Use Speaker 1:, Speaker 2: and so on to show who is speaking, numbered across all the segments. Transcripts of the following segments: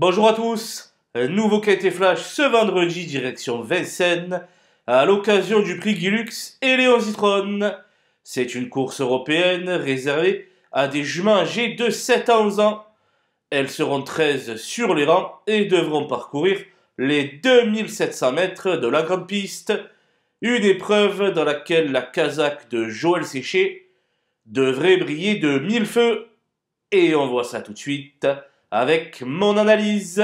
Speaker 1: Bonjour à tous, un nouveau qualité flash ce vendredi direction Vincennes à l'occasion du prix Guilux et Léon Zitrone. C'est une course européenne réservée à des juments âgés de 7 à 11 ans. Elles seront 13 sur les rangs et devront parcourir les 2700 mètres de la grande piste. Une épreuve dans laquelle la casaque de Joël Séché devrait briller de mille feux. Et on voit ça tout de suite avec mon analyse.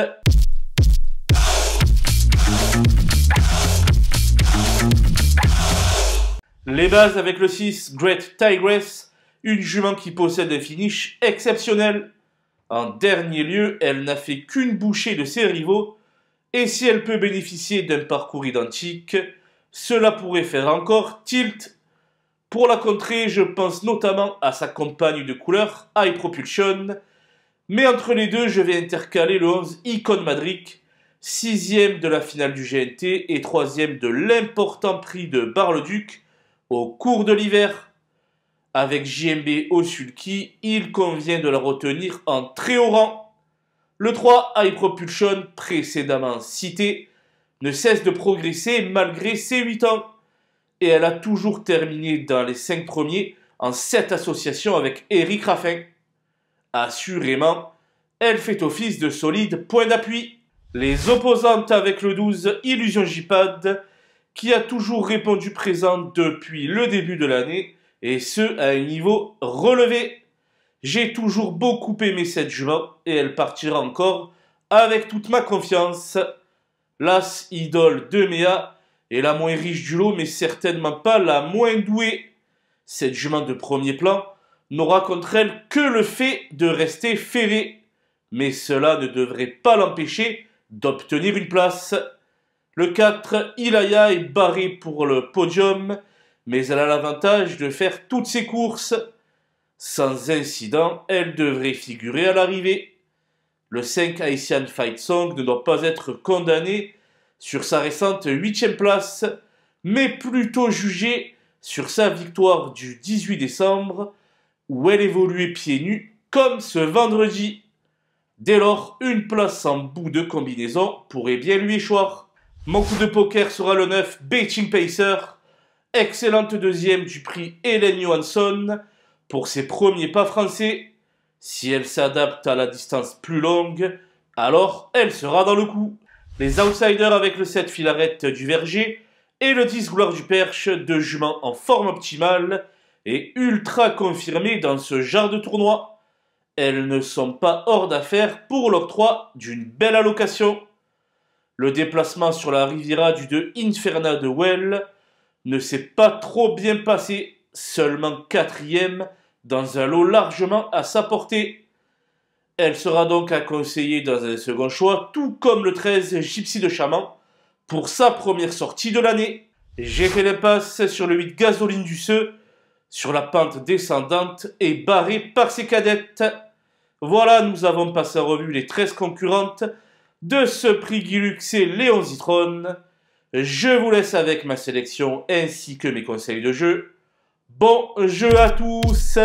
Speaker 1: Les bases avec le 6 Great Tigress, une jument qui possède un finish exceptionnel. En dernier lieu, elle n'a fait qu'une bouchée de ses rivaux, et si elle peut bénéficier d'un parcours identique, cela pourrait faire encore tilt. Pour la contrer, je pense notamment à sa compagne de couleur, High Propulsion, mais entre les deux, je vais intercaler le 11 Icon Madric, 6e de la finale du GNT et 3e de l'important prix de Bar-le-Duc au cours de l'hiver. Avec JMB au sulky, il convient de la retenir en très haut rang. Le 3 High Propulsion, précédemment cité, ne cesse de progresser malgré ses 8 ans. Et elle a toujours terminé dans les 5 premiers en 7 associations avec Eric Raffin. Assurément, elle fait office de solide point d'appui. Les opposantes avec le 12 Illusion J-Pad, qui a toujours répondu présent depuis le début de l'année, et ce à un niveau relevé. J'ai toujours beaucoup aimé cette jument, et elle partira encore avec toute ma confiance. L'As Idole de Méa est la moins riche du lot, mais certainement pas la moins douée. Cette jument de premier plan n'aura contre elle que le fait de rester ferrée, mais cela ne devrait pas l'empêcher d'obtenir une place. Le 4, Ilaya, est barré pour le podium, mais elle a l'avantage de faire toutes ses courses. Sans incident, elle devrait figurer à l'arrivée. Le 5, Haitian Fight Song, ne doit pas être condamné sur sa récente 8e place, mais plutôt jugé sur sa victoire du 18 décembre, où elle évoluait pieds nus, comme ce vendredi. Dès lors, une place en bout de combinaison pourrait bien lui échoir. Mon coup de poker sera le 9 Beijing Pacer, excellente deuxième du prix Hélène Johansson pour ses premiers pas français. Si elle s'adapte à la distance plus longue, alors elle sera dans le coup. Les outsiders avec le 7 Filarette du Verger et le 10 Gloire du Perche, deux juments en forme optimale et ultra confirmés dans ce genre de tournoi. Elles ne sont pas hors d'affaire pour l'octroi d'une belle allocation. Le déplacement sur la Riviera du 2 Inferna de Well ne s'est pas trop bien passé, seulement 4e dans un lot largement à sa portée. Elle sera donc à conseiller dans un second choix, tout comme le 13 Gypsy de Chaman, pour sa première sortie de l'année. J'ai fait l'impasse sur le 8 Gasoline du Seu, sur la pente descendante et barré par ses cadettes. Voilà, nous avons passé en revue les 13 concurrentes de ce prix Guilux et Léon Zitrone. Je vous laisse avec ma sélection ainsi que mes conseils de jeu. Bon jeu à tous!